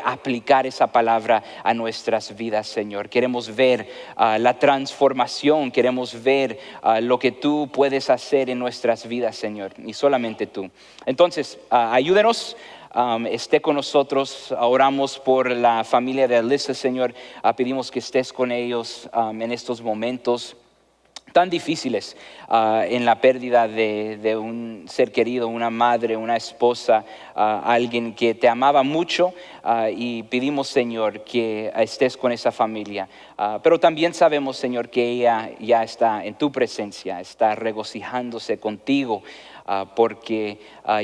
aplicar esa palabra a nuestras vidas, Señor. Queremos ver la transformación, queremos ver lo que tú puedes hacer en nuestras vidas, Señor, y solamente tú. Entonces, ayúdenos. Esté con nosotros. Oramos por la familia de Alyssa, Señor. Pedimos que estés con ellos en estos momentos tan difíciles, en la pérdida de un ser querido, una madre, una esposa, alguien que te amaba mucho, y pedimos, Señor, que estés con esa familia. Pero también sabemos, Señor, que ella ya está en tu presencia, está regocijándose contigo, porque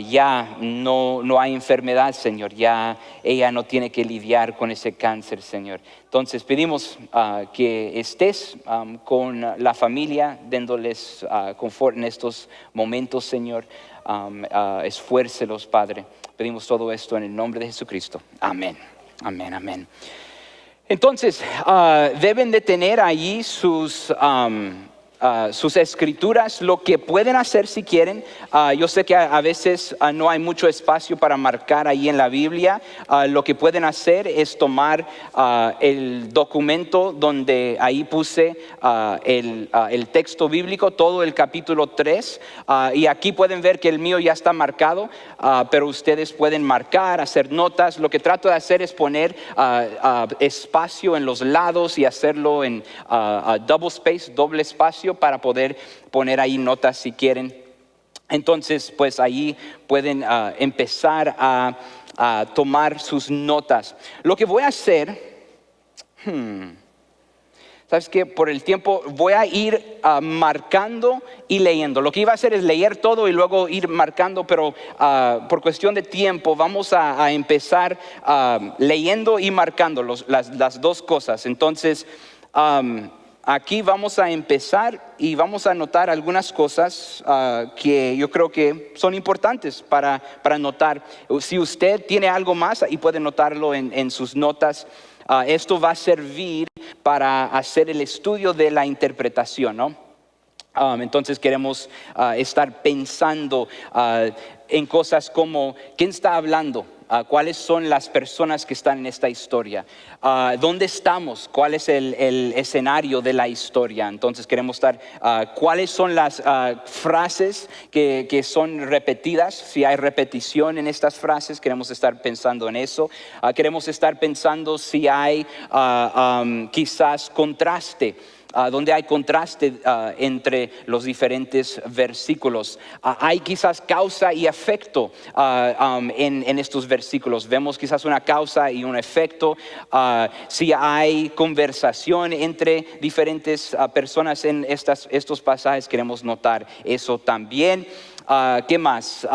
ya no hay enfermedad, Señor. Ya ella no tiene que lidiar con ese cáncer, Señor. Entonces pedimos que estés con la familia, dándoles confort en estos momentos, Señor. Esfuércelos, Padre. Pedimos todo esto en el nombre de Jesucristo. Amén, amén, amén. Entonces, deben de tener allí sus escrituras, lo que pueden hacer si quieren. Yo sé que a veces no hay mucho espacio para marcar ahí en la Biblia. Lo que pueden hacer es tomar el documento donde ahí puse el texto bíblico, todo el capítulo 3, y aquí pueden ver que el mío ya está marcado, pero ustedes pueden marcar, hacer notas. Lo que trato de hacer es poner espacio en los lados y hacerlo en double space, doble espacio, para poder poner ahí notas si quieren. Entonces, pues ahí pueden empezar a tomar sus notas. Lo que voy a hacer, ¿sabes qué? Por el tiempo voy a ir marcando y leyendo. Lo que iba a hacer es leer todo y luego ir marcando, pero por cuestión de tiempo vamos a empezar leyendo y marcando las dos cosas. Entonces, aquí vamos a empezar y vamos a anotar algunas cosas que yo creo que son importantes para anotar. Si usted tiene algo más, ahí puede notarlo en sus notas. Esto va a servir para hacer el estudio de la interpretación, ¿no? Entonces queremos estar pensando en cosas como ¿quién está hablando? ¿Cuáles son las personas que están en esta historia? ¿Dónde estamos? ¿Cuál es el escenario de la historia? Entonces queremos estar, ¿cuáles son las frases que son repetidas? Si hay repetición en estas frases, queremos estar pensando en eso. Queremos estar pensando si hay quizás contraste. Donde hay contraste entre los diferentes versículos. Hay quizás causa y efecto en estos versículos. Vemos quizás una causa y un efecto. Si hay conversación entre diferentes personas en estos pasajes, queremos notar eso también. ¿Qué más?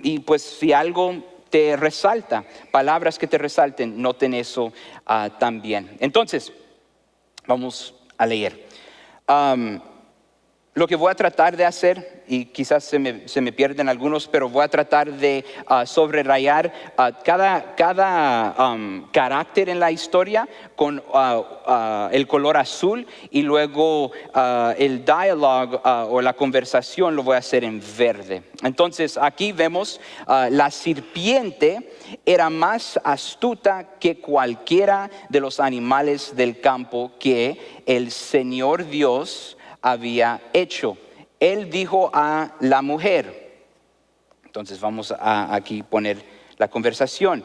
Y pues si algo te resalta, palabras que te resalten, noten eso también. Entonces, vamos a leer. Lo que voy a tratar de hacer, y quizás se me pierden algunos, pero voy a tratar de subrayar cada carácter en la historia con el color azul, y luego el diálogo o la conversación lo voy a hacer en verde. Entonces aquí vemos la serpiente era más astuta que cualquiera de los animales del campo que el Señor Dios había hecho. Él dijo a la mujer. Entonces vamos a aquí poner la conversación.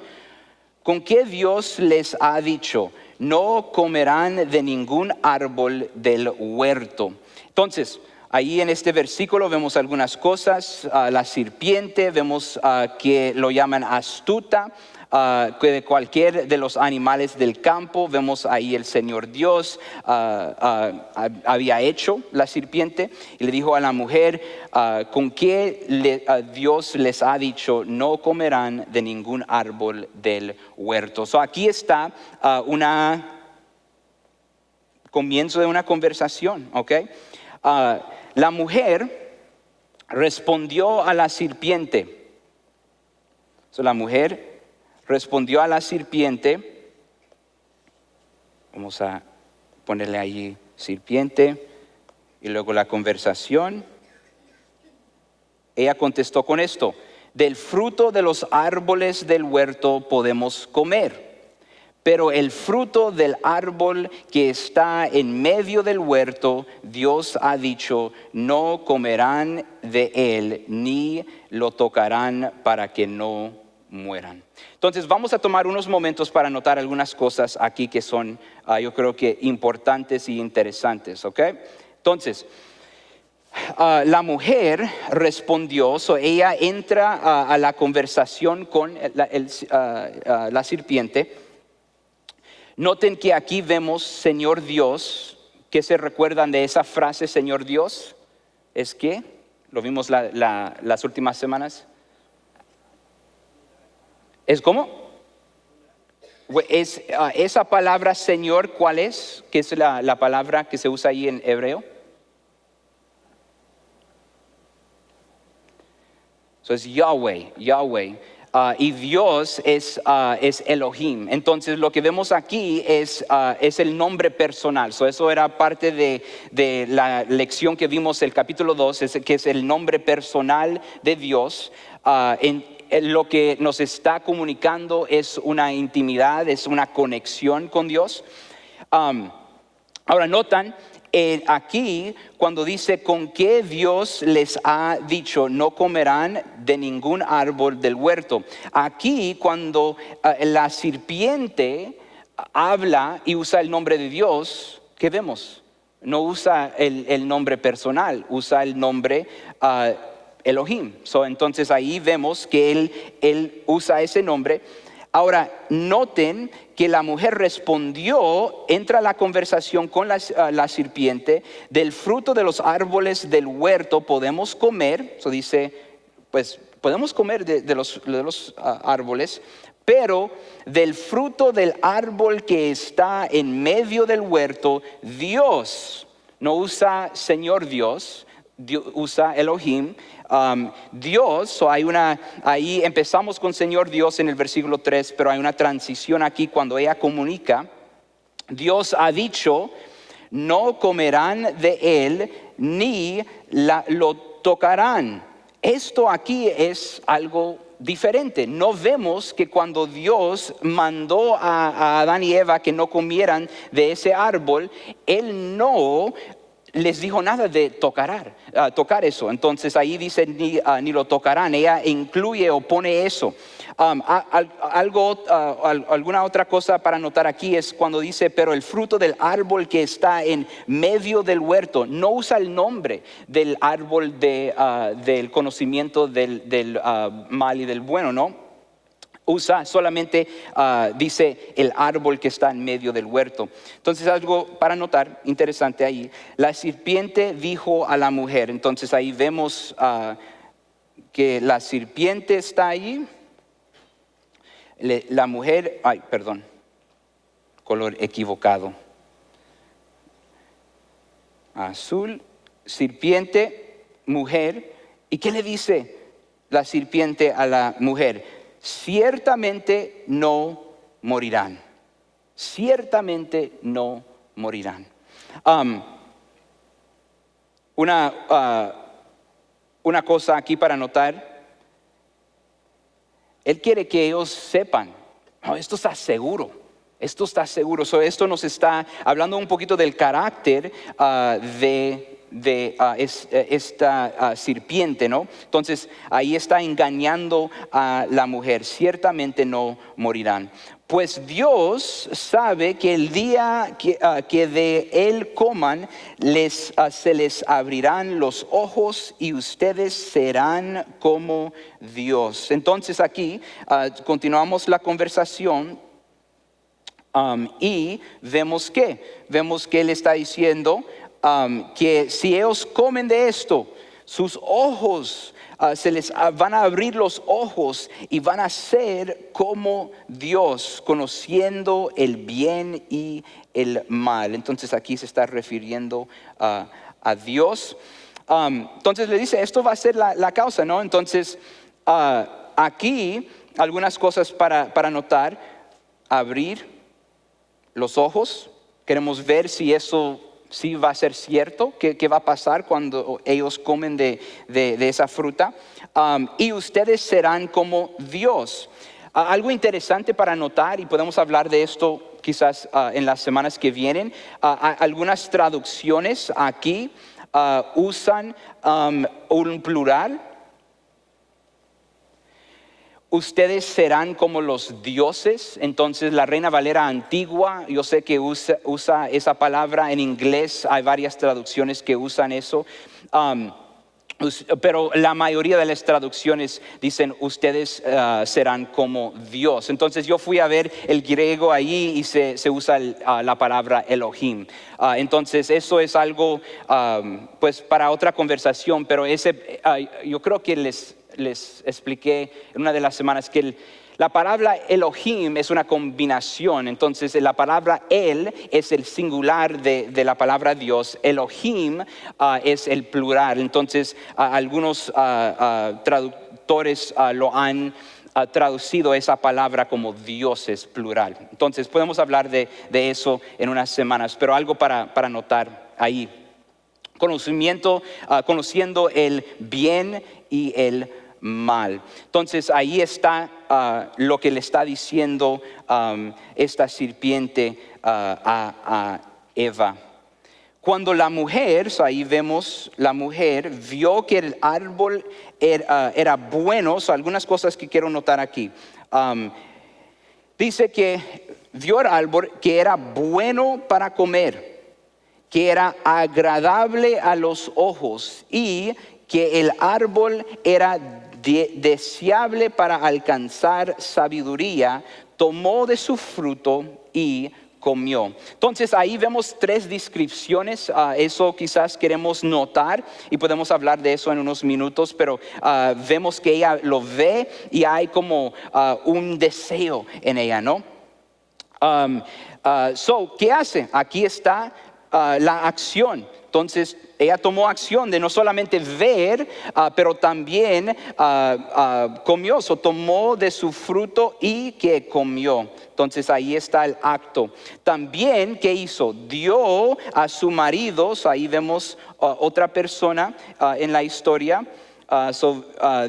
¿Con qué Dios les ha dicho? No comerán de ningún árbol del huerto. Entonces, ahí en este versículo vemos algunas cosas. La serpiente, vemos que lo llaman astuta. Que de cualquier de los animales del campo, vemos ahí el Señor Dios había hecho la serpiente y le dijo a la mujer, ¿con qué Dios les ha dicho? No comerán de ningún árbol del huerto. Aquí está comienzo de una conversación, ¿ok? La mujer respondió a la serpiente. La mujer respondió a la serpiente. Vamos a ponerle allí serpiente y luego la conversación. Ella contestó con esto: Del fruto de los árboles del huerto podemos comer. Pero el fruto del árbol que está en medio del huerto, Dios ha dicho, no comerán de él, ni lo tocarán para que no mueran. Entonces vamos a tomar unos momentos para anotar algunas cosas aquí que son, yo creo que importantes y interesantes, ¿ok? Entonces, la mujer respondió, ella entra a la conversación con la serpiente. Noten que aquí vemos Señor Dios. ¿Qué se recuerdan de esa frase Señor Dios? ¿Es qué? ¿Lo vimos las últimas semanas? ¿Es cómo? Esa palabra Señor, ¿cuál es? ¿Qué es la palabra que se usa ahí en hebreo? So es Yahweh. Y Dios es Elohim. Entonces lo que vemos aquí es el nombre personal. Eso era parte de la lección que vimos el capítulo 2, que es el nombre personal de Dios. Lo que nos está comunicando es una intimidad, es una conexión con Dios. Ahora notan aquí cuando dice con que Dios les ha dicho no comerán de ningún árbol del huerto. Aquí cuando la serpiente habla y usa el nombre de Dios, ¿qué vemos? No usa el nombre personal, usa el nombre Elohim. Entonces ahí vemos que él usa ese nombre. Ahora, noten que la mujer respondió, entra a la conversación con la serpiente, del fruto de los árboles del huerto podemos comer. Dice, pues podemos comer de los árboles, pero del fruto del árbol que está en medio del huerto, Dios, no usa Señor Dios, usa Elohim. Dios, ahí empezamos con Señor Dios en el versículo 3, pero hay una transición aquí cuando ella comunica. Dios ha dicho, no comerán de él, ni lo tocarán. Esto aquí es algo diferente. No vemos que cuando Dios mandó a Adán y Eva que no comieran de ese árbol, Él no les dijo nada de tocar eso. Entonces ahí dice ni lo tocarán. Ella incluye o pone eso. Alguna otra cosa para notar aquí es cuando dice pero el fruto del árbol que está en medio del huerto. No usa el nombre del árbol del conocimiento del mal y del bueno, ¿no? Usa solamente, dice el árbol que está en medio del huerto. Entonces algo para notar interesante ahí. La serpiente dijo a la mujer. Entonces ahí vemos que la serpiente está ahí. La mujer, color equivocado. Azul, serpiente, mujer. ¿Y qué le dice la serpiente a la mujer? Ciertamente no morirán. Ciertamente no morirán. Una cosa aquí para notar. Él quiere que ellos sepan, esto está seguro. Esto está seguro. Esto nos está hablando un poquito del carácter de esta serpiente, ¿no? Entonces ahí está engañando a la mujer. Ciertamente no morirán. Pues Dios sabe que el día que de él coman, se les abrirán los ojos y ustedes serán como Dios. Entonces aquí continuamos la conversación y vemos que él está diciendo que si ellos comen de esto, sus ojos se les van a abrir los ojos y van a ser como Dios, conociendo el bien y el mal. Entonces aquí se está refiriendo a Dios. Entonces le dice, esto va a ser la causa, ¿no? Entonces aquí algunas cosas para notar. Abrir los ojos. Queremos ver si eso sí va a ser cierto, qué va a pasar cuando ellos comen de esa fruta. Y ustedes serán como Dios. Algo interesante para notar, y podemos hablar de esto quizás en las semanas que vienen, algunas traducciones aquí usan un plural. Ustedes serán como los dioses. Entonces la Reina Valera antigua, yo sé que usa esa palabra en inglés, hay varias traducciones que usan eso. Pero la mayoría de las traducciones dicen ustedes serán como Dios. Entonces yo fui a ver el griego ahí y se usa la palabra Elohim. Entonces eso es algo pues para otra conversación, pero yo creo que les expliqué en una de las semanas que la palabra Elohim es una combinación. Entonces la palabra El es el singular de la palabra Dios. Elohim es el plural. Entonces algunos traductores lo han traducido esa palabra como dioses plural. Entonces podemos hablar de eso en unas semanas, pero algo para notar ahí. Conociendo el bien y el mal. Entonces ahí está lo que le está diciendo esta serpiente a Eva. Cuando la mujer, ahí vemos la mujer, vio que el árbol era bueno, algunas cosas que quiero notar aquí. Dice que vio el árbol que era bueno para comer, que era agradable a los ojos y que el árbol era deseable para alcanzar sabiduría, tomó de su fruto y comió. Entonces ahí vemos tres descripciones, eso quizás queremos notar y podemos hablar de eso en unos minutos, pero vemos que ella lo ve y hay como un deseo en ella, ¿no? ¿Qué hace? Aquí está la acción. Entonces ella tomó acción de no solamente ver, pero también comió, tomó de su fruto y que comió. Entonces ahí está el acto. También, ¿qué hizo? Dio a su marido, ahí vemos otra persona en la historia,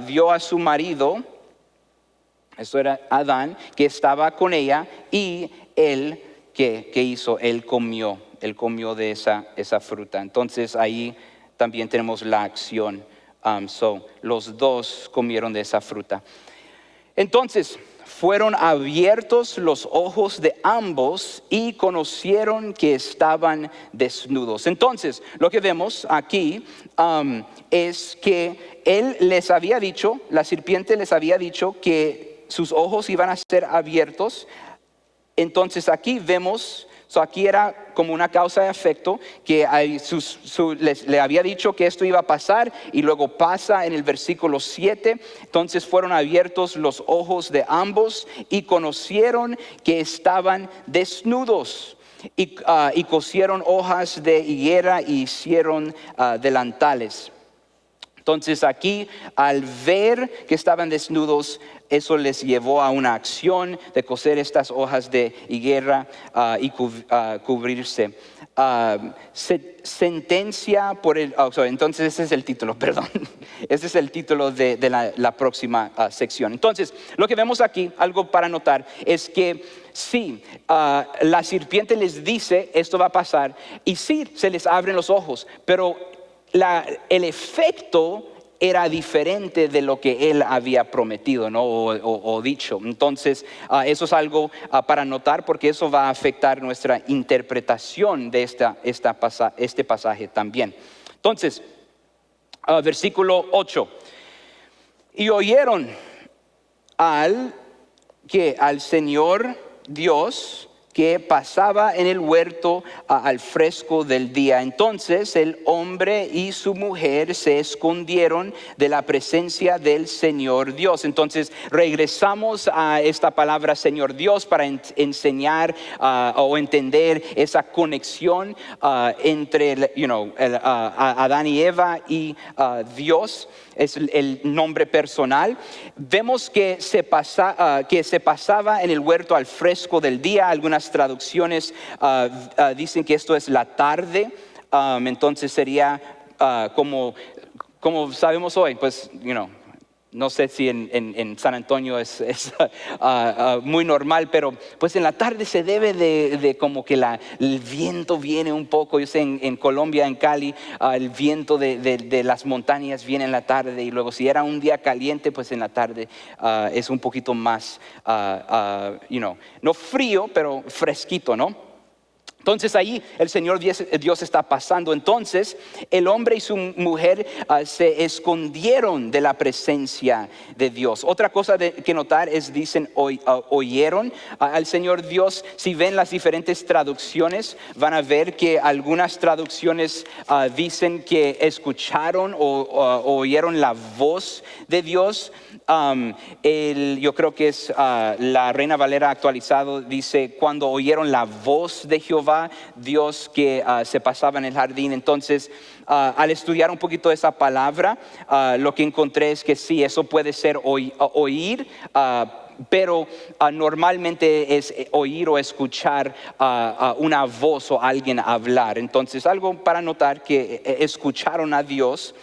dio a su marido, eso era Adán, que estaba con ella, y él, ¿qué hizo? Él comió de esa fruta. Entonces ahí también tenemos la acción. Los dos comieron de esa fruta. Entonces fueron abiertos los ojos de ambos y conocieron que estaban desnudos. Entonces lo que vemos aquí es que él les había dicho, la serpiente les había dicho que sus ojos iban a ser abiertos. Entonces aquí vemos, aquí era como una causa y efecto, que le había dicho que esto iba a pasar y luego pasa en el versículo 7. Entonces fueron abiertos los ojos de ambos y conocieron que estaban desnudos y cosieron hojas de higuera y hicieron delantales. Entonces aquí al ver que estaban desnudos, eso les llevó a una acción de coser estas hojas de higuera y cubrirse. Sentencia por entonces ese es el título, perdón. Ese es el título de la próxima sección. Entonces, lo que vemos aquí, algo para notar, es que sí, la serpiente les dice esto va a pasar y sí, se les abren los ojos, pero el efecto era diferente de lo que él había prometido, ¿no? o dicho. Entonces eso es algo para notar, porque eso va a afectar nuestra interpretación de este pasaje también. Entonces versículo 8: y oyeron al Señor Dios que pasaba en el huerto al fresco del día. Entonces el hombre y su mujer se escondieron de la presencia del Señor Dios. Entonces regresamos a esta palabra Señor Dios para enseñar o entender esa conexión entre Adán y Eva y Dios. Es el nombre personal. Vemos que se pasaba en el huerto al fresco del día. Algunas traducciones dicen que esto es la tarde. entonces sería como sabemos hoy, pues, no sé si en San Antonio es muy normal, pero pues en la tarde se debe de como que el viento viene un poco. Yo sé en Colombia, en Cali, el viento de las montañas viene en la tarde, y luego si era un día caliente, pues en la tarde es un poquito más, no frío, pero fresquito, ¿no? Entonces ahí el Señor Dios está pasando. Entonces el hombre y su mujer se escondieron de la presencia de Dios. Otra cosa que notar es, dicen, oyeron al Señor Dios. Si ven las diferentes traducciones, van a ver que algunas traducciones dicen que escucharon o oyeron la voz de Dios. Yo creo que es la Reina Valera actualizado, dice cuando oyeron la voz de Jehová Dios que se pasaba en el jardín. Entonces al estudiar un poquito esa palabra, lo que encontré es que sí, eso puede ser oír, pero normalmente es oír o escuchar una voz o alguien hablar. Entonces algo para notar, que escucharon a Dios.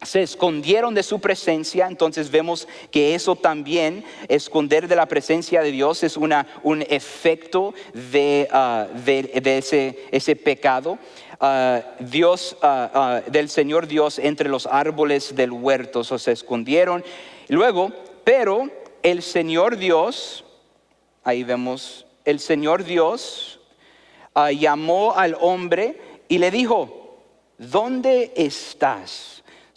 Se escondieron de su presencia. Entonces vemos que eso también, esconder de la presencia de Dios, es un efecto de ese pecado. Dios, del Señor Dios entre los árboles del huerto, o se escondieron. Luego, pero el Señor Dios, ahí vemos, el Señor Dios llamó al hombre y le dijo: ¿dónde estás?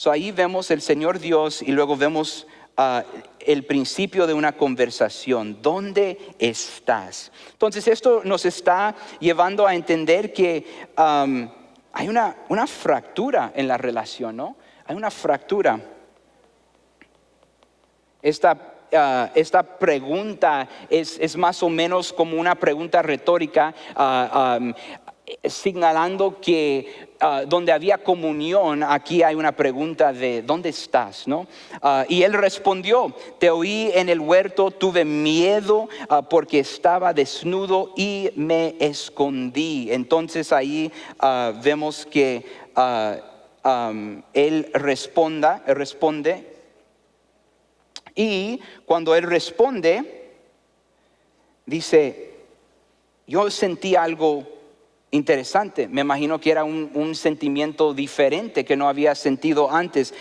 Ahí vemos el Señor Dios, y luego vemos el principio de una conversación. ¿Dónde estás? Entonces esto nos está llevando a entender que hay una fractura en la relación, ¿no? Hay una fractura. Esta pregunta es más o menos como una pregunta retórica, señalando que donde había comunión, aquí hay una pregunta de ¿dónde estás? ¿No? Y él respondió: te oí en el huerto, tuve miedo porque estaba desnudo y me escondí. Entonces ahí vemos que él responde, y cuando él responde, dice: yo sentí algo interesante. Me imagino que era un sentimiento diferente que no había sentido antes.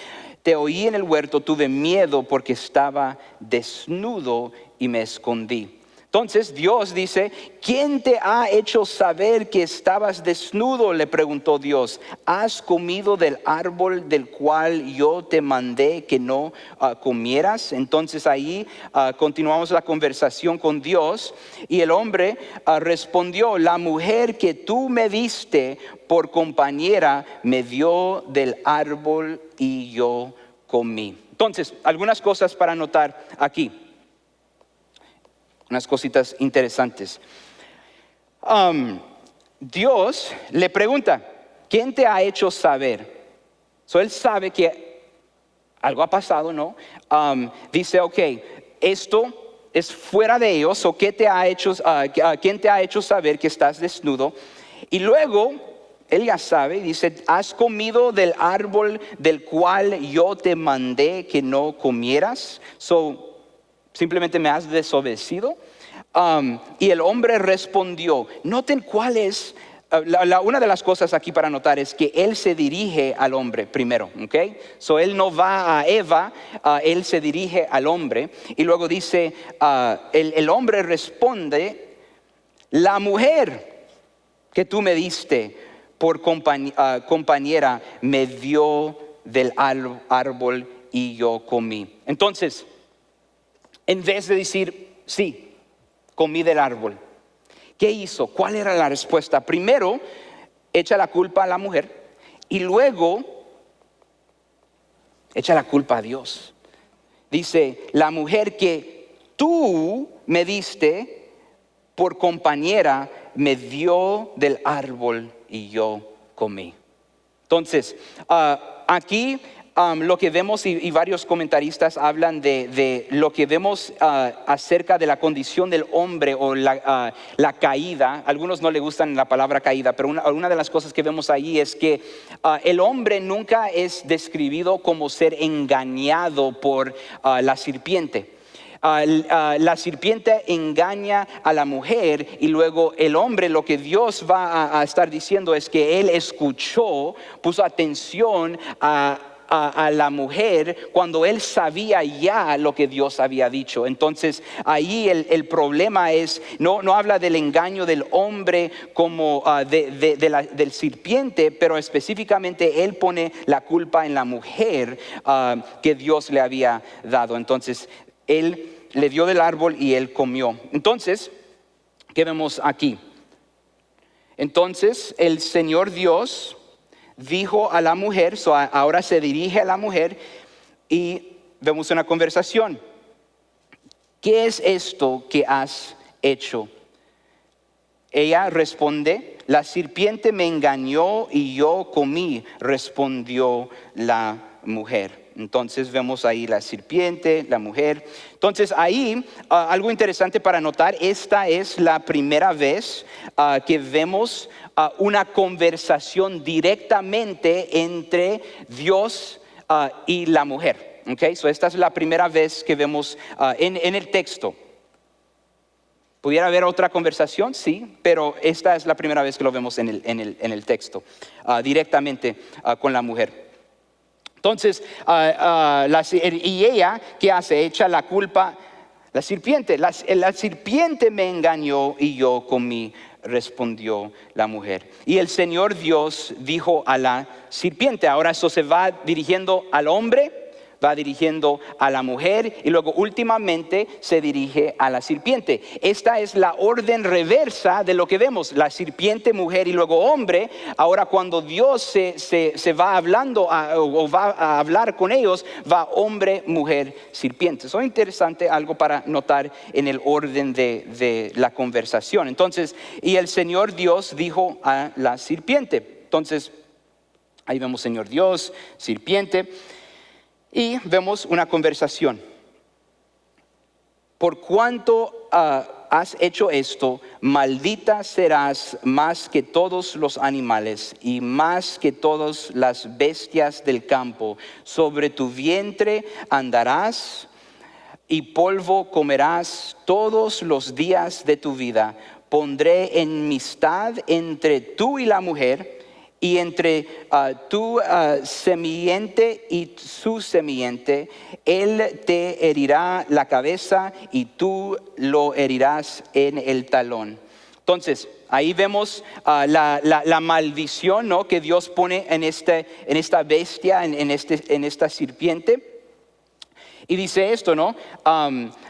Te oí en el huerto, tuve miedo porque estaba desnudo y me escondí. Entonces Dios dice: ¿quién te ha hecho saber que estabas desnudo? Le preguntó Dios. ¿Has comido del árbol del cual yo te mandé que no comieras? Entonces ahí continuamos la conversación con Dios, y el hombre respondió: la mujer que tú me diste por compañera me dio del árbol y yo comí. Entonces, algunas cosas para notar aquí. Unas cositas interesantes. Dios le pregunta: ¿quién te ha hecho saber? Él sabe que algo ha pasado, ¿no? Dice: ok, esto es fuera de ellos. ¿O quién te ha hecho saber que estás desnudo? Y luego él ya sabe, dice: ¿has comido del árbol del cual yo te mandé que no comieras? Simplemente me has desobedecido. Y el hombre respondió. Noten cuál es una de las cosas aquí para notar, es que él se dirige al hombre primero, ¿ok? Él no va a Eva, él se dirige al hombre. Y luego dice, el hombre responde: la mujer que tú me diste por compañera me dio del árbol y yo comí. Entonces, en vez de decir: sí, comí del árbol, ¿qué hizo? ¿Cuál era la respuesta? Primero, echa la culpa a la mujer, y luego echa la culpa a Dios. Dice: la mujer que tú me diste por compañera me dio del árbol y yo comí. Entonces, aquí lo que vemos, y varios comentaristas hablan de lo que vemos acerca de la condición del hombre o la caída. Algunos no le gustan la palabra caída, pero una de las cosas que vemos ahí es que el hombre nunca es describido como ser engañado por la serpiente. La serpiente engaña a la mujer, y luego el hombre, lo que Dios va a estar diciendo es que él escuchó, puso atención a la mujer cuando él sabía ya lo que Dios había dicho. Entonces ahí el problema es, no habla del engaño del hombre como del serpiente, pero específicamente él pone la culpa en la mujer que Dios le había dado. Entonces él le dio del árbol y él comió. Entonces, ¿qué vemos aquí? Entonces el Señor Dios dijo a la mujer, ahora se dirige a la mujer y vemos una conversación. ¿Qué es esto que has hecho? Ella responde, la serpiente me engañó y yo comí, respondió la mujer. Entonces vemos ahí la serpiente, la mujer. Entonces ahí algo interesante para notar, esta es la primera vez que vemos una conversación directamente entre Dios y la mujer. Okay? So esta es la primera vez que vemos en el texto. ¿Pudiera haber otra conversación? Sí, pero esta es la primera vez que lo vemos en el texto, directamente con la mujer. Entonces, y ella, ¿qué hace? Echa la culpa, la serpiente. La serpiente me engañó y yo comí, respondió la mujer. Y el Señor Dios dijo a la serpiente. Ahora eso se va dirigiendo al hombre, va dirigiendo a la mujer y luego últimamente se dirige a la serpiente. Esta es la orden reversa de lo que vemos, la serpiente, mujer y luego hombre. Ahora cuando Dios se va hablando o va a hablar con ellos, va hombre, mujer, serpiente. Eso es interesante, algo para notar en el orden de la conversación. Entonces, y el Señor Dios dijo a la serpiente. Entonces, ahí vemos Señor Dios, serpiente. Y vemos una conversación. Por cuanto has hecho esto, maldita serás más que todos los animales y más que todas las bestias del campo. Sobre tu vientre andarás y polvo comerás todos los días de tu vida. Pondré enemistad entre tú y la mujer, y entre tu semiente y su semiente. Él te herirá la cabeza y tú lo herirás en el talón. Entonces, ahí vemos la maldición, ¿no?, que Dios pone en esta bestia, en esta serpiente. Y dice esto, ¿no?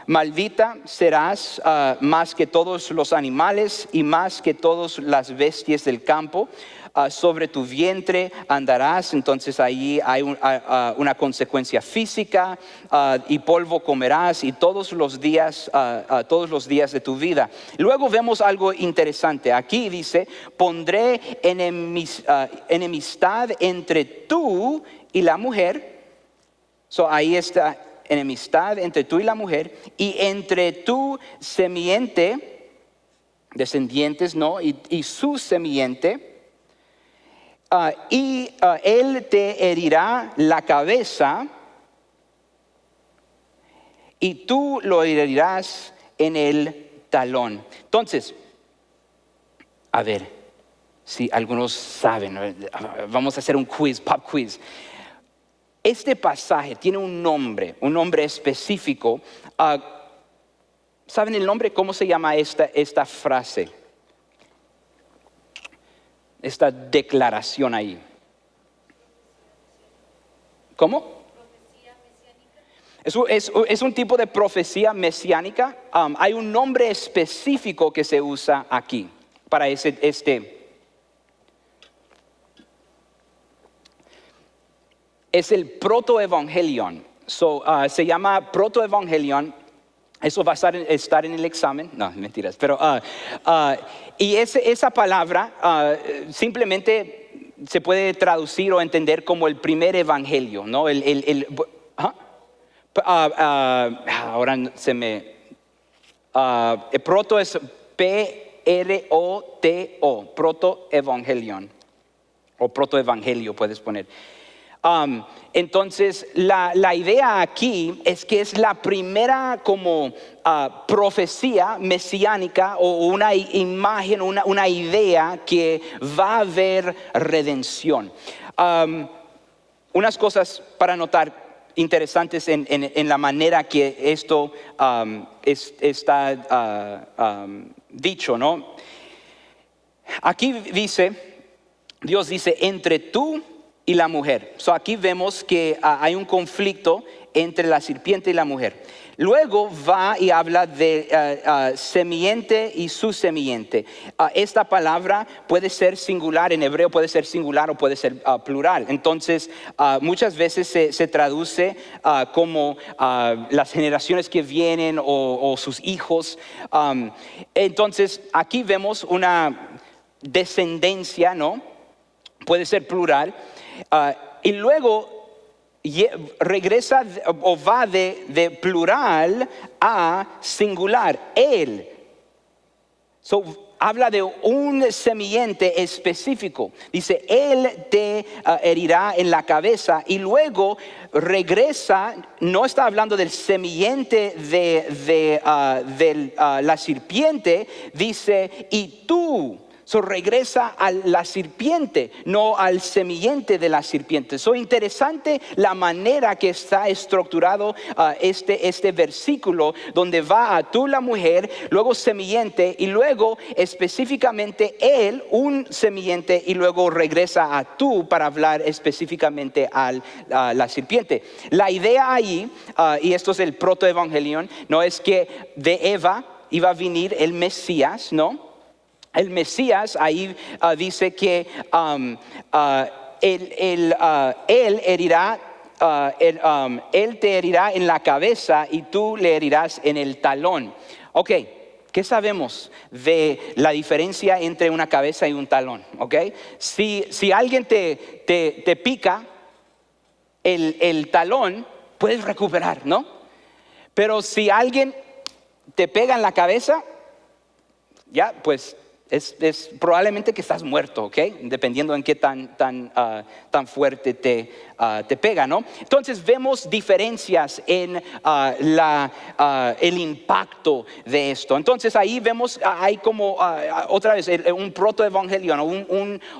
Maldita serás más que todos los animales y más que todas las bestias del campo. Sobre tu vientre andarás. Entonces ahí hay una consecuencia física, y polvo comerás y todos los días de tu vida. Luego vemos algo interesante. Aquí dice, pondré enemistad entre tú y la mujer. So ahí está enemistad entre tú y la mujer, y entre tu semiente, descendientes, ¿no? Y su semiente. Él te herirá la cabeza y tú lo herirás en el talón. Entonces, a ver si algunos saben, vamos a hacer un quiz, pop quiz. Este pasaje tiene un nombre específico. ¿Saben el nombre? ¿Cómo se llama esta frase? Esta declaración ahí. ¿Cómo? Es un tipo de profecía mesiánica. Hay un nombre específico que se usa aquí para este. Es el protoevangelion. Se llama protoevangelion. Eso va a estar en el examen. No, mentiras. Pero, y esa palabra simplemente se puede traducir o entender como el primer evangelio, ¿no? ¿Ah? Ahora se me... proto es Proto, protoevangelion, o protoevangelio puedes poner. Entonces, la idea aquí es que es la primera como profecía mesiánica o una imagen, una idea que va a haber redención. Unas cosas para notar interesantes en la manera que esto está dicho, ¿no? Aquí Dios dice, entre tú y la mujer. So aquí vemos que hay un conflicto entre la serpiente y la mujer. Luego va y habla de semiente y su semiente. Esta palabra puede ser singular, en hebreo puede ser singular o puede ser plural. Entonces muchas veces se traduce como las generaciones que vienen o sus hijos. Entonces aquí vemos una descendencia, ¿no? Puede ser plural. Y luego regresa o va de plural a singular, él. Habla de un semiente específico. Dice, él te herirá en la cabeza. Y luego regresa, no está hablando del semiente de la serpiente. Dice, y tú. Regresa a la serpiente, no al semiente de la serpiente. Interesante la manera que está estructurado este versículo, donde va a tú la mujer, luego semiente y luego específicamente él, un semiente, y luego regresa a tú para hablar específicamente a la serpiente. La idea ahí, y esto es el protoevangelion, no es que de Eva iba a venir el Mesías, ¿no? El Mesías ahí dice que él herirá, él te herirá en la cabeza y tú le herirás en el talón. Ok, ¿qué sabemos de la diferencia entre una cabeza y un talón? Ok, si alguien te pica el talón, puedes recuperar, ¿no? Pero si alguien te pega en la cabeza, ya pues es probablemente que estás muerto, ¿ok? Dependiendo en qué tan fuerte te pega, ¿no? Entonces vemos diferencias en el impacto de esto. Entonces ahí vemos, hay como otra vez un protoevangelio,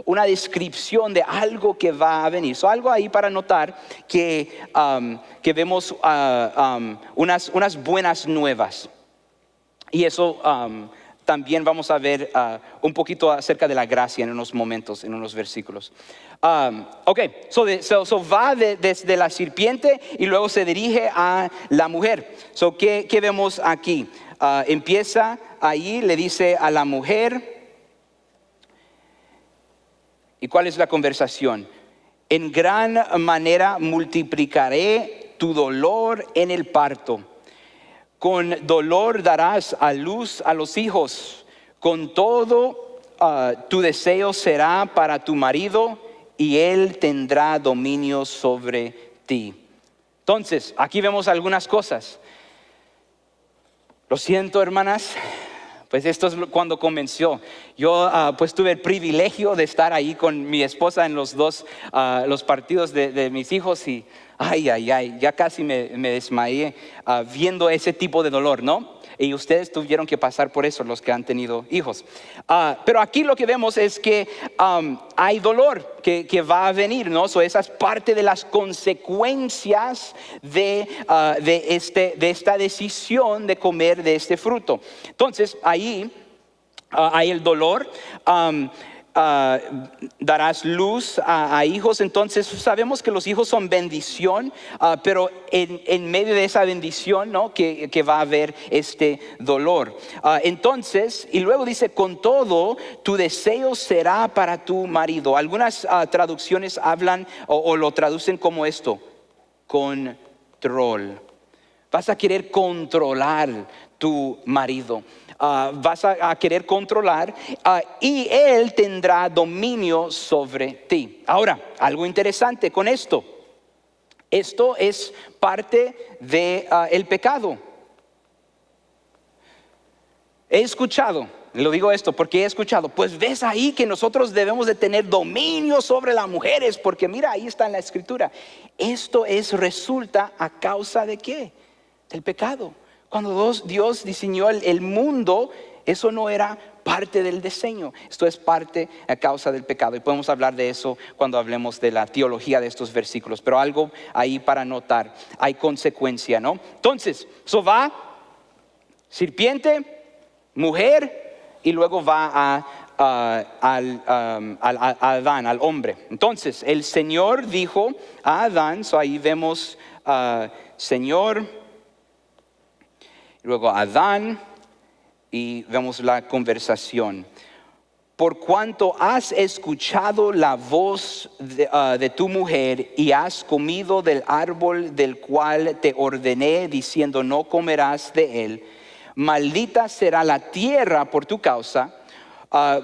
una descripción de algo que va a venir. Algo ahí para notar que vemos unas buenas nuevas. Y eso... también vamos a ver un poquito acerca de la gracia en unos momentos, en unos versículos. Ok, va desde la serpiente y luego se dirige a la mujer. ¿Qué vemos aquí? Empieza ahí, le dice a la mujer. ¿Y cuál es la conversación? En gran manera multiplicaré tu dolor en el parto. Con dolor darás a luz a los hijos. Con todo tu deseo será para tu marido y él tendrá dominio sobre ti. Entonces, aquí vemos algunas cosas. Lo siento, hermanas. Pues esto es cuando comenzó. Yo pues tuve el privilegio de estar ahí con mi esposa en los partidos de mis hijos y ya casi me desmayé viendo ese tipo de dolor, ¿no? Y ustedes tuvieron que pasar por eso, los que han tenido hijos. Pero aquí lo que vemos es que hay dolor que va a venir, ¿no? Esa es parte de las consecuencias de esta decisión de comer de este fruto. Entonces, ahí hay el dolor. Darás luz a hijos. Entonces sabemos que los hijos son bendición, pero en medio de esa bendición, ¿no? que va a haber este dolor. Entonces, y luego dice, con todo tu deseo será para tu marido. Algunas traducciones hablan o lo traducen como esto: control. Vas a querer controlar tu marido. vas a querer controlar y él tendrá dominio sobre ti. Ahora, algo interesante con esto. Esto es parte del pecado. He escuchado, lo digo esto porque he escuchado, pues ves ahí que nosotros debemos de tener dominio sobre las mujeres, porque mira, ahí está en la escritura. Esto resulta a causa de ¿qué? Del pecado. Cuando Dios diseñó el mundo, eso no era parte del diseño. Esto es parte a causa del pecado. Y podemos hablar de eso cuando hablemos de la teología de estos versículos. Pero algo ahí para notar, hay consecuencia, ¿no? Entonces, eso va, serpiente, mujer, y luego va a Adán, al hombre. Entonces, el Señor dijo a Adán, ahí vemos Señor, luego Adán, y vemos la conversación. Por cuanto has escuchado la voz de tu mujer y has comido del árbol del cual te ordené, diciendo no comerás de él, maldita será la tierra por tu causa,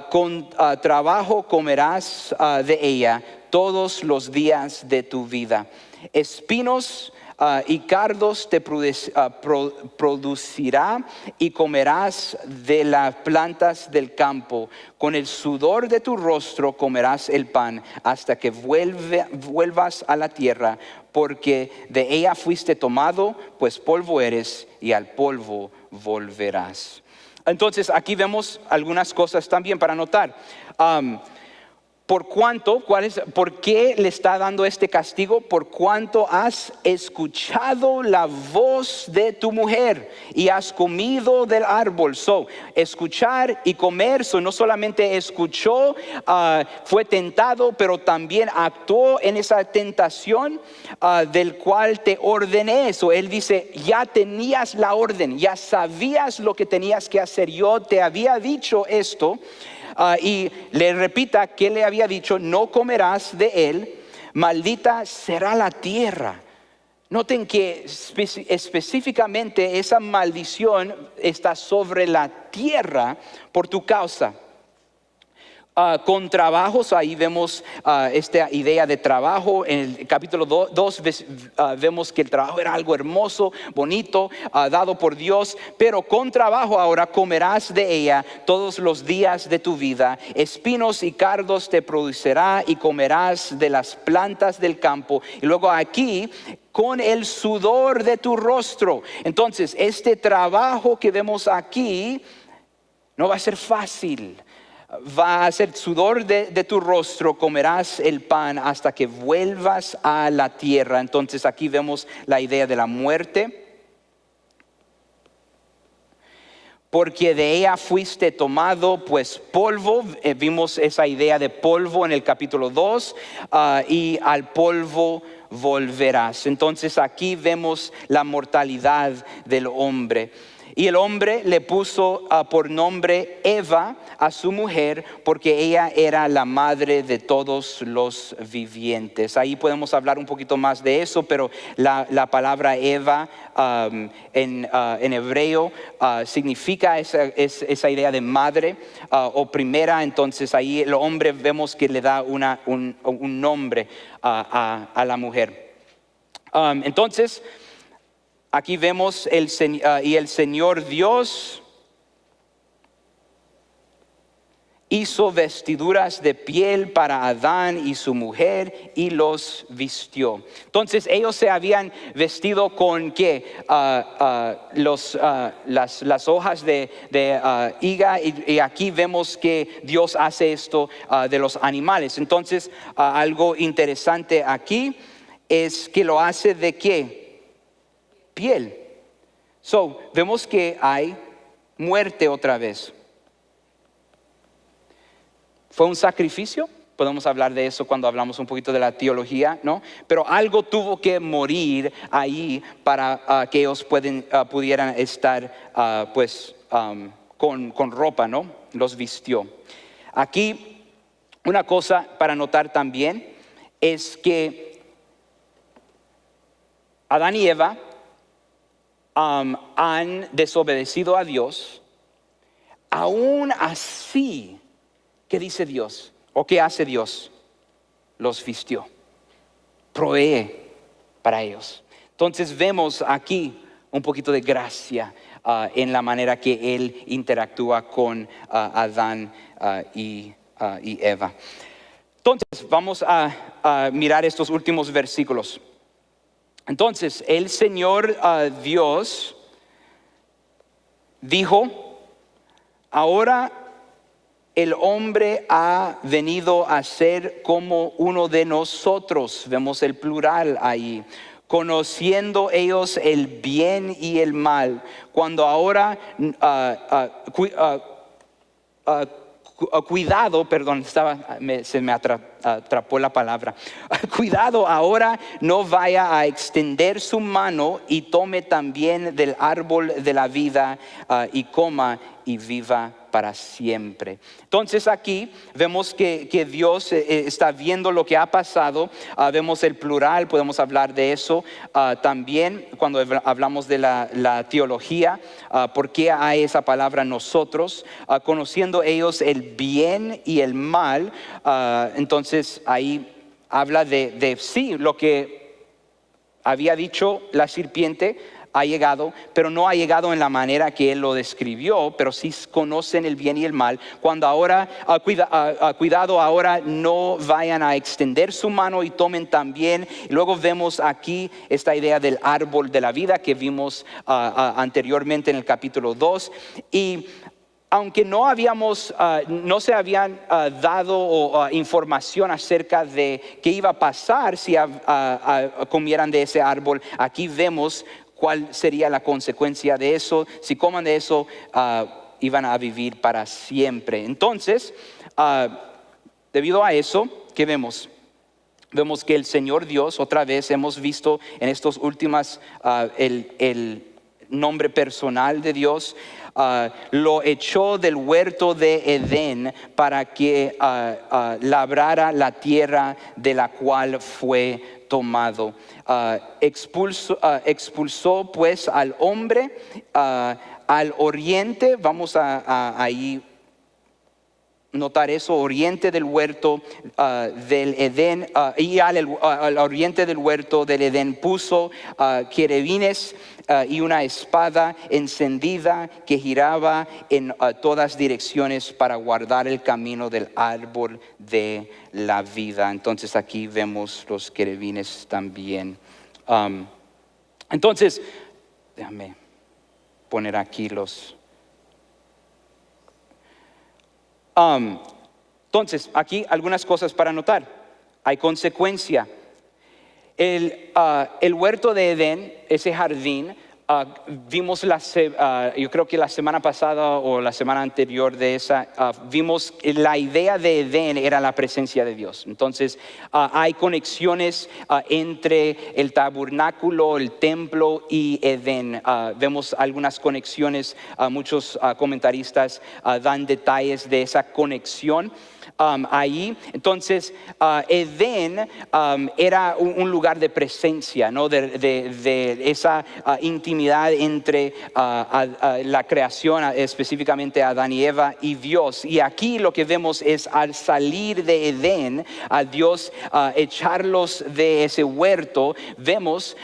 con trabajo comerás de ella todos los días de tu vida. Espinos y cardos te producirá y comerás de las plantas del campo. Con el sudor de tu rostro comerás el pan hasta que vuelvas a la tierra, porque de ella fuiste tomado, pues polvo eres y al polvo volverás. Entonces aquí vemos algunas cosas también para notar. ¿Por qué le está dando este castigo? Por cuanto has escuchado la voz de tu mujer y has comido del árbol. Escuchar y comer, no solamente escuchó, fue tentado, pero también actuó en esa tentación del cual te ordené. Él dice, ya tenías la orden, ya sabías lo que tenías que hacer. Yo te había dicho esto. Y le repita que le había dicho, no comerás de él, maldita será la tierra. Noten que específicamente esa maldición está sobre la tierra por tu causa. Con trabajos, ahí vemos esta idea de trabajo. En el capítulo 2 vemos que el trabajo era algo hermoso, bonito, dado por Dios. Pero con trabajo ahora comerás de ella todos los días de tu vida. Espinos y cardos te producirá y comerás de las plantas del campo. Y luego aquí, con el sudor de tu rostro. Entonces, este trabajo que vemos aquí no va a ser fácil. Va a ser sudor de tu rostro, comerás el pan hasta que vuelvas a la tierra. Entonces aquí vemos la idea de la muerte. Porque de ella fuiste tomado, pues polvo. Vimos esa idea de polvo en el capítulo 2. Y al polvo volverás. Entonces aquí vemos la mortalidad del hombre. Y el hombre le puso por nombre Eva a su mujer, porque ella era la madre de todos los vivientes. Ahí podemos hablar un poquito más de eso, pero la palabra Eva en hebreo significa esa idea de madre o primera. Entonces ahí el hombre vemos que le da un nombre a la mujer. Entonces aquí vemos y el Señor Dios hizo vestiduras de piel para Adán y su mujer y los vistió. Entonces ellos se habían vestido con ¿qué? Las hojas de higa, y aquí vemos que Dios hace esto de los animales. Entonces algo interesante aquí es que lo hace de ¿qué? Piel. Vemos que hay muerte otra vez. ¿Fue un sacrificio? Podemos hablar de eso cuando hablamos un poquito de la teología, ¿no? Pero algo tuvo que morir ahí para que ellos pudieran estar con ropa, ¿no? Los vistió. Aquí una cosa para notar también es que Adán y Eva han desobedecido a Dios, aún así, ¿qué dice Dios? ¿O qué hace Dios? Los vistió, provee para ellos. Entonces vemos aquí un poquito de gracia en la manera que Él interactúa con Adán y Eva. Entonces vamos a mirar estos últimos versículos. Entonces el Señor Dios dijo: ahora el hombre ha venido a ser como uno de nosotros. Vemos el plural ahí. Conociendo ellos el bien y el mal. Cuando ahora cuidado, perdón, se me atrapó la palabra. Cuidado, ahora no vaya a extender su mano y tome también del árbol de la vida y coma y viva para siempre. Entonces aquí vemos que Dios está viendo lo que ha pasado. Vemos el plural, podemos hablar de eso también cuando hablamos de la teología. ¿Por qué hay esa palabra nosotros? Conociendo ellos el bien y el mal. Entonces ahí habla de sí, lo que había dicho la serpiente ha llegado, pero no ha llegado en la manera que Él lo describió, pero sí conocen el bien y el mal. Cuando ahora, cuidado, ahora no vayan a extender su mano y tomen también. Y luego vemos aquí esta idea del árbol de la vida que vimos anteriormente en el capítulo 2. Y aunque no se habían dado información acerca de qué iba a pasar si comieran de ese árbol, aquí vemos cuál sería la consecuencia de eso. Si coman de eso, iban a vivir para siempre. Entonces, debido a eso, ¿qué vemos? Vemos que el Señor Dios, otra vez hemos visto en estos últimos, el nombre personal de Dios, lo echó del huerto de Edén para que labrara la tierra de la cual fue tomado. Expulsó pues al hombre al oriente. Vamos a ahí notar eso, oriente del huerto del Edén, y al oriente del huerto del Edén puso querubines y una espada encendida que giraba en todas direcciones para guardar el camino del árbol de la vida. Entonces aquí vemos los querubines también. Entonces, déjame poner aquí los... Entonces, aquí algunas cosas para notar. Hay consecuencia. El huerto de Edén, ese jardín, vimos yo creo que la semana pasada o la semana anterior de esa, vimos la idea de Edén era la presencia de Dios. Entonces hay conexiones entre el tabernáculo, el templo y Edén. Vemos algunas conexiones, muchos comentaristas dan detalles de esa conexión. Ahí, entonces Edén era un lugar de presencia, ¿no? de esa intimidad entre la creación, específicamente Adán y Eva y Dios. Y aquí lo que vemos es al salir de Edén, a Dios echarlos de ese huerto, vemos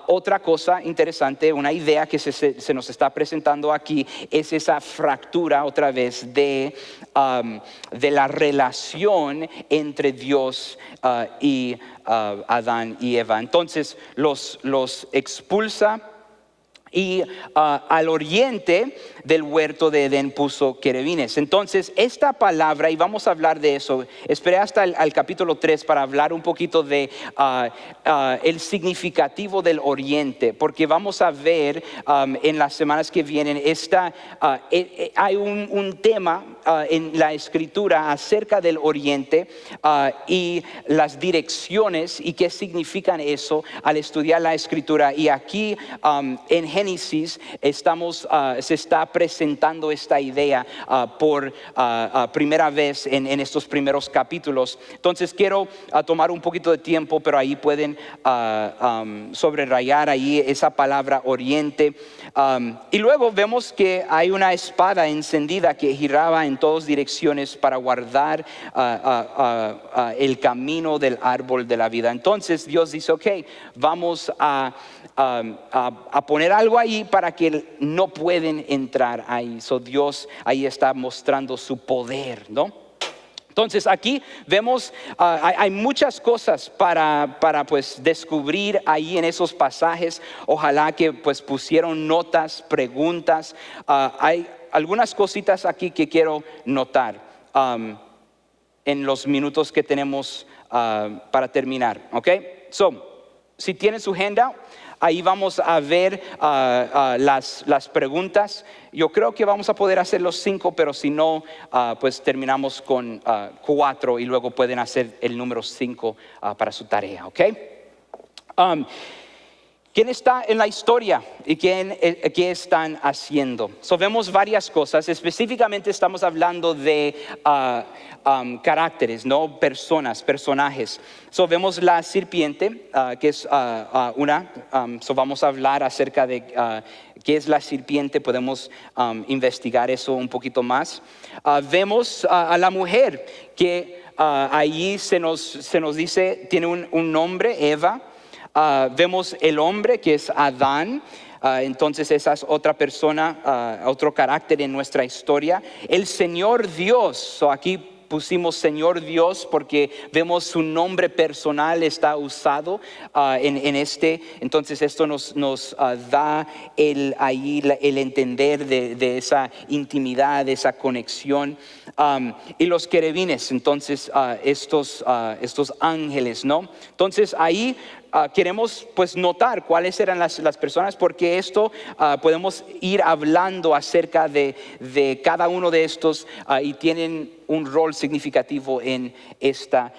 otra cosa interesante, una idea que se nos está presentando aquí, es esa fractura otra vez de la relación entre Dios y Adán y Eva. Entonces los expulsa y al oriente del huerto de Edén puso querubines. Entonces esta palabra, y vamos a hablar de eso, esperé hasta el capítulo 3 para hablar un poquito de el significativo del oriente, porque vamos a ver en las semanas que vienen hay un tema en la escritura acerca del oriente y las direcciones y qué significan eso al estudiar la escritura. Y aquí en Génesis se está presentando esta idea por primera vez en estos primeros capítulos. Entonces quiero tomar un poquito de tiempo, pero ahí pueden subrayar ahí esa palabra oriente. Y luego vemos que hay una espada encendida que giraba en todas direcciones para guardar el camino del árbol de la vida. Entonces Dios dice, ok, vamos a poner algo ahí para que no pueden entrar ahí. So Dios ahí está mostrando su poder, ¿no? Entonces aquí vemos, hay muchas cosas para pues descubrir ahí en esos pasajes. Ojalá que pues pusieron notas, preguntas. Hay algunas cositas aquí que quiero notar en los minutos que tenemos para terminar, ¿ok? Si tienen su agenda, ahí vamos a ver las preguntas. Yo creo que vamos a poder hacer los 5, pero si no, pues terminamos con 4 y luego pueden hacer el número 5 para su tarea, ¿ok? ¿Quién está en la historia y qué están haciendo? Vemos varias cosas. Específicamente estamos hablando de caracteres, ¿no? Personajes. Vemos la serpiente, que es vamos a hablar acerca de qué es la serpiente. Podemos investigar eso un poquito más. Vemos a la mujer que allí se nos dice, tiene un nombre, Eva. Vemos el hombre que es Adán. Entonces esa es otra persona, otro carácter en nuestra historia. El Señor Dios, aquí pusimos Señor Dios porque vemos su nombre personal está usado en este. Entonces esto nos da el entender de esa intimidad, de esa conexión. Y los querubines, entonces estos ángeles, ¿no? Entonces ahí queremos pues notar cuáles eran las personas, porque esto podemos ir hablando acerca de cada uno de estos y tienen un rol significativo en esta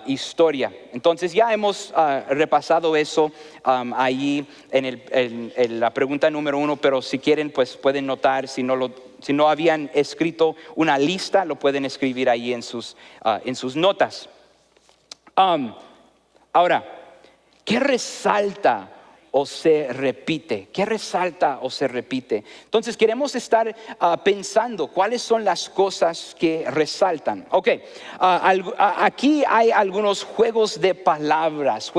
historia. Entonces ya hemos repasado eso ahí en la pregunta número 1, pero si quieren pues pueden notar, si no habían escrito una lista, lo pueden escribir ahí en sus notas. Ahora, ¿qué resalta o se repite? ¿Qué resalta o se repite? Entonces queremos estar pensando cuáles son las cosas que resaltan. Ok, aquí hay algunos juegos de palabras.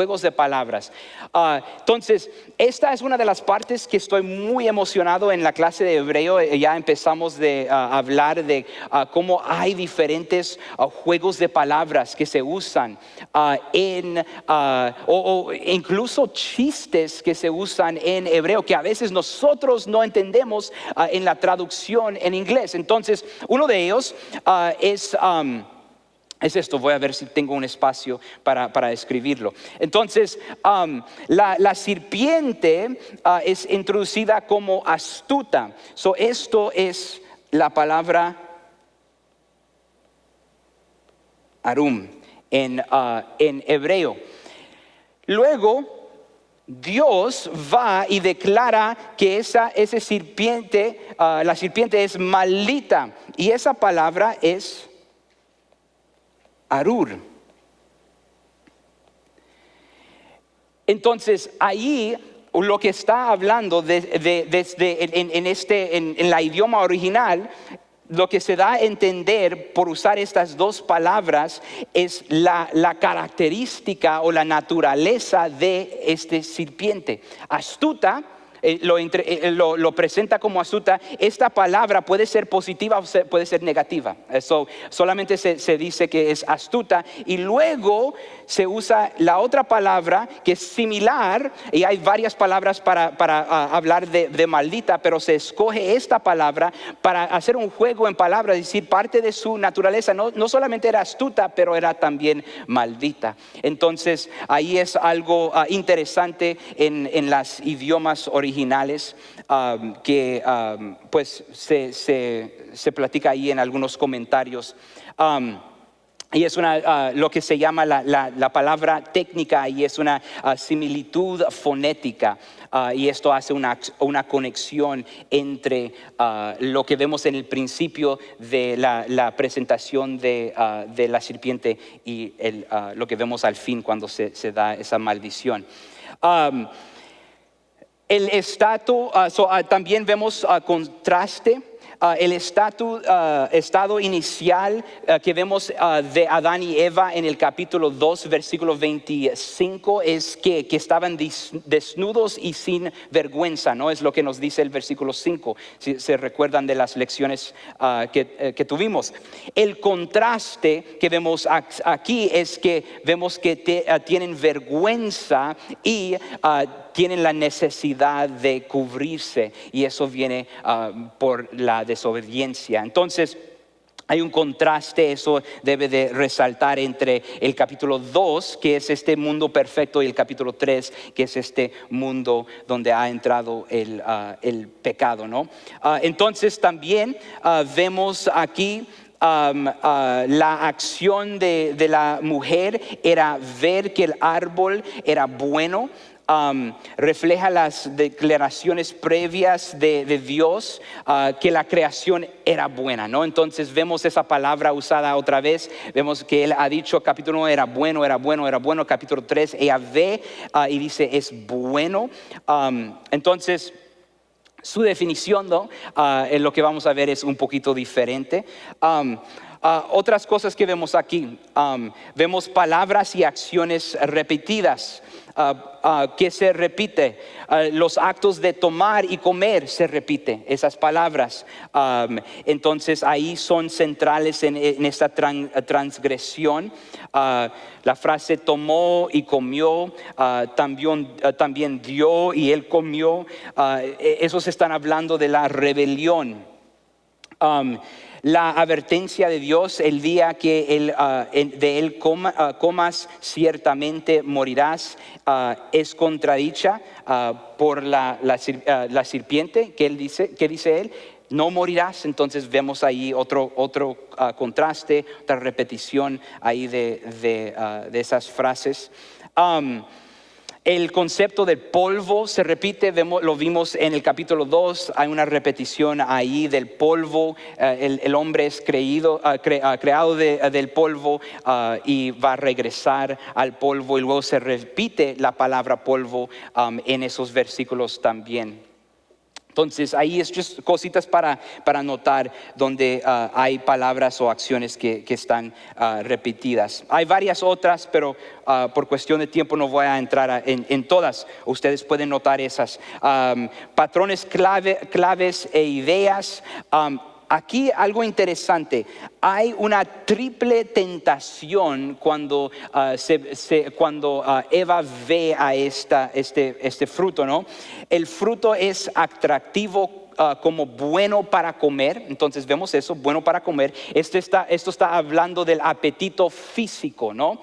Entonces, esta es una de las partes que estoy muy emocionado en la clase de hebreo. Ya empezamos a hablar de cómo hay diferentes juegos de palabras que se usan o incluso chistes que se usan en hebreo que a veces nosotros no entendemos en la traducción en inglés. Entonces, uno de ellos es esto. Voy a ver si tengo un espacio para escribirlo. Entonces, la serpiente es introducida como astuta. Esto es la palabra arum en hebreo. Luego Dios va y declara que esa serpiente, la serpiente es maldita, y esa palabra es arur. Entonces ahí lo que está hablando en la idioma original, lo que se da a entender por usar estas dos palabras es la característica o la naturaleza de esta serpiente. Astuta, lo presenta como astuta. Esta palabra puede ser positiva o puede ser negativa. Eso solamente se dice que es astuta, y luego se usa la otra palabra que es similar, y hay varias palabras para hablar de maldita, pero se escoge esta palabra para hacer un juego en palabras, es decir, parte de su naturaleza no solamente era astuta, pero era también maldita. Entonces ahí es algo interesante en las idiomas originales que pues se platica ahí en algunos comentarios. Y es lo que se llama la palabra técnica, y es una similitud fonética. Y esto hace una conexión entre lo que vemos en el principio de la presentación de la serpiente y lo que vemos al fin cuando se da esa maldición. El estatus, también vemos contraste. El estado inicial que vemos de Adán y Eva en el capítulo 2, versículo 25, es que estaban desnudos y sin vergüenza, ¿no? Es lo que nos dice el versículo 5, si se recuerdan de las lecciones que tuvimos. El contraste que vemos aquí es que vemos que tienen vergüenza y tienen la necesidad de cubrirse, y eso viene por la desobediencia. Entonces hay un contraste, eso debe de resaltar entre el capítulo 2, que es este mundo perfecto, y el capítulo 3, que es este mundo donde ha entrado el pecado, ¿no? Entonces también vemos aquí la acción de la mujer era ver que el árbol era bueno. Refleja las declaraciones previas de Dios, que la creación era buena, ¿no? Entonces vemos esa palabra usada otra vez. Vemos que él ha dicho, capítulo 1 era bueno, era bueno, era bueno. Capítulo 3 ella ve y dice es bueno. Entonces su definición, ¿no? En lo que vamos a ver es un poquito diferente. Otras cosas que vemos aquí, vemos palabras y acciones repetidas. Que se repite, los actos de tomar y comer se repite, esas palabras. Entonces ahí son centrales en esta transgresión. La frase tomó y comió, también dio y él comió. Esos están hablando de la rebelión. La advertencia de Dios, el día que de él comas ciertamente morirás, es contradicha por la serpiente, que dice él, no morirás. Entonces vemos ahí otro contraste, otra repetición ahí de esas frases. El concepto del polvo se repite, lo vimos en el capítulo 2, hay una repetición ahí del polvo. El hombre es creado del polvo y va a regresar al polvo, y luego se repite la palabra polvo en esos versículos también. Entonces ahí es just cositas para notar donde hay palabras o acciones que están repetidas. Hay varias otras, pero por cuestión de tiempo no voy a entrar en todas. Ustedes pueden notar esas. Patrones claves e ideas. Aquí algo interesante, hay una triple tentación cuando Eva ve a este fruto, ¿no? El fruto es atractivo como bueno para comer. Entonces vemos eso, bueno para comer. Esto está hablando del apetito físico, ¿no?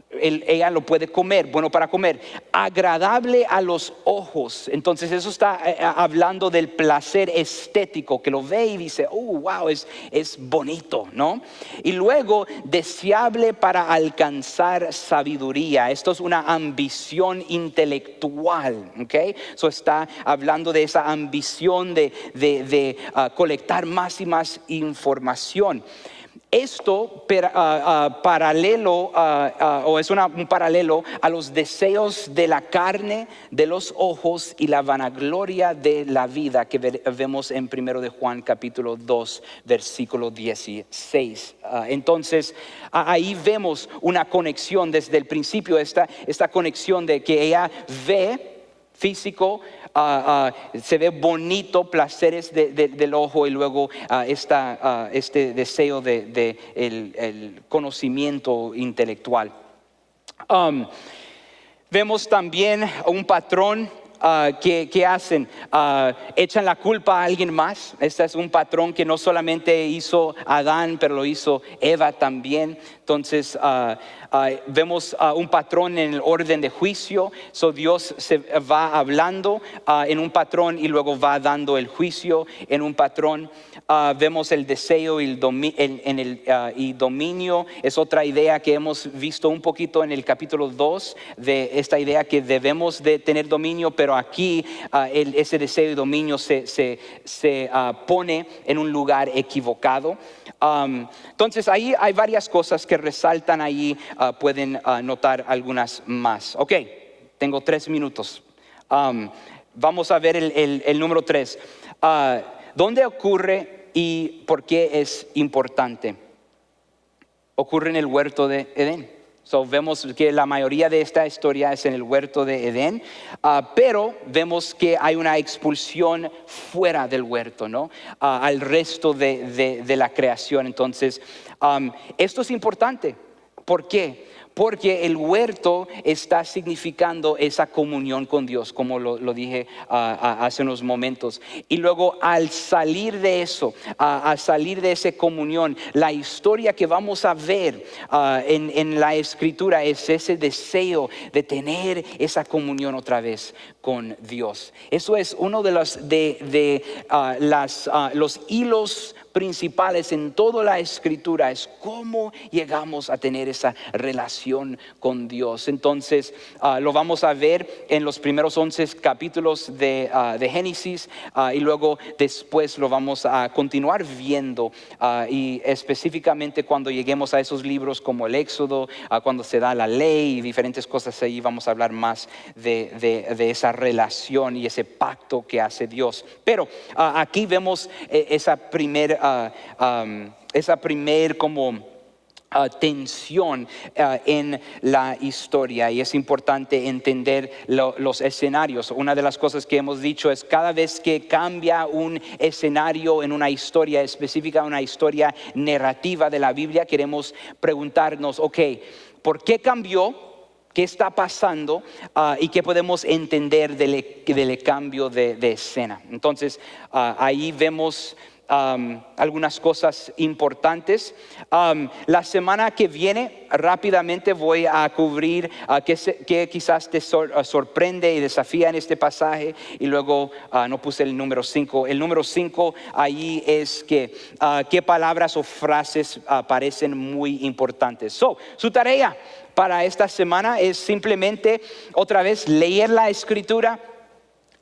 Ella lo puede comer, bueno para comer. Agradable a los ojos. Entonces eso está hablando del placer estético, que lo ve y dice, wow, es bonito, ¿no? Y luego deseable para alcanzar sabiduría. Esto es una ambición intelectual, ¿ok? Eso está hablando de esa ambición de colectar más y más información. Esto paralelo o es un paralelo a los deseos de la carne, de los ojos y la vanagloria de la vida que vemos en 1 de Juan capítulo 2 versículo 16. Entonces ahí vemos una conexión desde el principio, esta conexión de que ella ve físico, se ve bonito, placeres del ojo, y luego este deseo de el conocimiento intelectual. Vemos también un patrón ¿qué hacen? Echan la culpa a alguien más. Este es un patrón que no solamente hizo Adán, pero lo hizo Eva también. Entonces vemos un patrón en el orden de juicio. Dios se va hablando en un patrón y luego va dando el juicio en un patrón. Vemos el deseo y y dominio. Es otra idea que hemos visto un poquito en el capítulo 2, de esta idea que debemos de tener dominio, pero aquí ese deseo y dominio se pone en un lugar equivocado. Entonces ahí hay varias cosas que resaltan ahí. Pueden notar algunas más. Ok, tengo 3 minutos. Vamos a ver el número 3. ¿Dónde ocurre y por qué es importante? Ocurre en el huerto de Edén. Vemos que la mayoría de esta historia es en el huerto de Edén, pero vemos que hay una expulsión fuera del huerto, ¿no? Al resto de la creación. Entonces, esto es importante. ¿Por qué? Porque el huerto está significando esa comunión con Dios, como lo dije hace unos momentos. Y luego al salir de eso, al salir de esa comunión, la historia que vamos a ver en la escritura es ese deseo de tener esa comunión otra vez con Dios. Eso es uno de los hilos principales en toda la escritura, es cómo llegamos a tener esa relación con Dios. Entonces lo vamos a ver en los primeros 11 capítulos de Génesis, y luego después lo vamos a continuar viendo, y específicamente cuando lleguemos a esos libros como el Éxodo, cuando se da la ley y diferentes cosas, ahí vamos a hablar más de esa relación y ese pacto que hace Dios. Pero aquí vemos esa primer como tensión en la historia, y es importante entender los escenarios. Una de las cosas que hemos dicho es cada vez que cambia un escenario en una historia específica, una historia narrativa de la Biblia, queremos preguntarnos, ok, ¿por qué cambió? ¿Qué está pasando? Y qué podemos entender del cambio de escena. Entonces ahí vemos algunas cosas importantes. La semana que viene rápidamente voy a cubrir que quizás te sorprende y desafía en este pasaje, y luego no puse el número 5. El número 5 ahí es que qué palabras o frases parecen muy importantes. Su tarea para esta semana es simplemente otra vez leer la escritura,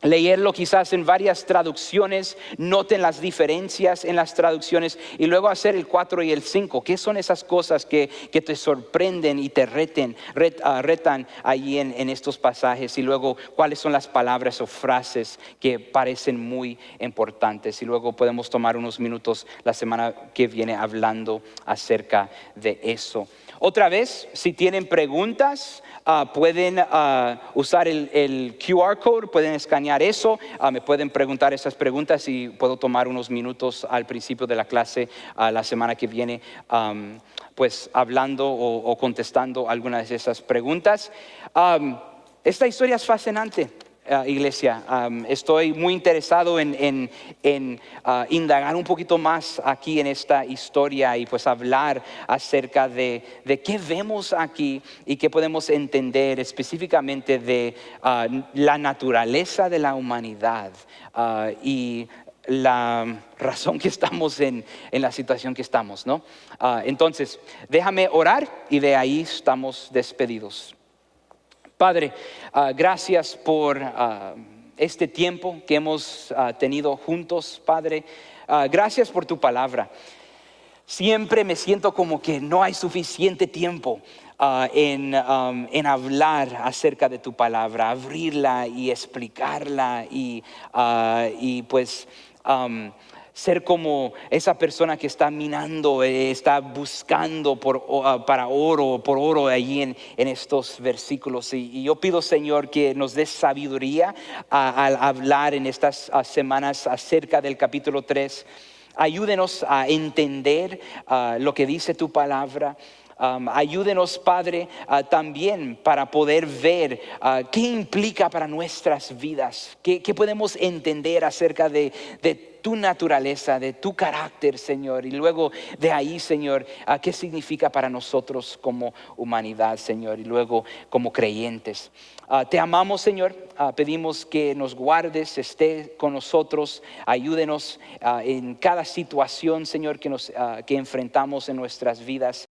leerlo quizás en varias traducciones, noten las diferencias en las traducciones, y luego hacer el 4 y el 5. ¿Qué son esas cosas que te sorprenden y te retan allí en estos pasajes? Y luego, ¿cuáles son las palabras o frases que parecen muy importantes? Y luego podemos tomar unos minutos la semana que viene hablando acerca de eso. Otra vez, si tienen preguntas, pueden usar el QR code, pueden escanear eso, me pueden preguntar esas preguntas y puedo tomar unos minutos al principio de la clase la semana que viene, pues hablando o contestando algunas de esas preguntas. Esta historia es fascinante. Iglesia, estoy muy interesado en indagar un poquito más aquí en esta historia, y pues hablar acerca de qué vemos aquí y qué podemos entender específicamente de la naturaleza de la humanidad, y la razón que estamos en la situación que estamos, ¿no? Entonces, déjame orar y de ahí estamos despedidos. Padre, gracias por este tiempo que hemos tenido juntos, Padre. Gracias por tu palabra. Siempre me siento como que no hay suficiente tiempo en hablar acerca de tu palabra, abrirla y explicarla, y pues ser como esa persona que está minando, está buscando por oro allí en estos versículos. Y yo pido, Señor, que nos des sabiduría al hablar en estas semanas acerca del capítulo 3. Ayúdenos a entender lo que dice tu palabra. Ayúdenos, Padre, también para poder ver qué implica para nuestras vidas, qué podemos entender acerca de tu naturaleza, de tu carácter, Señor. Y luego de ahí, Señor, qué significa para nosotros como humanidad, Señor, y luego como creyentes. Te amamos, Señor. Pedimos que nos guardes, esté con nosotros, ayúdenos en cada situación, Señor, que enfrentamos en nuestras vidas.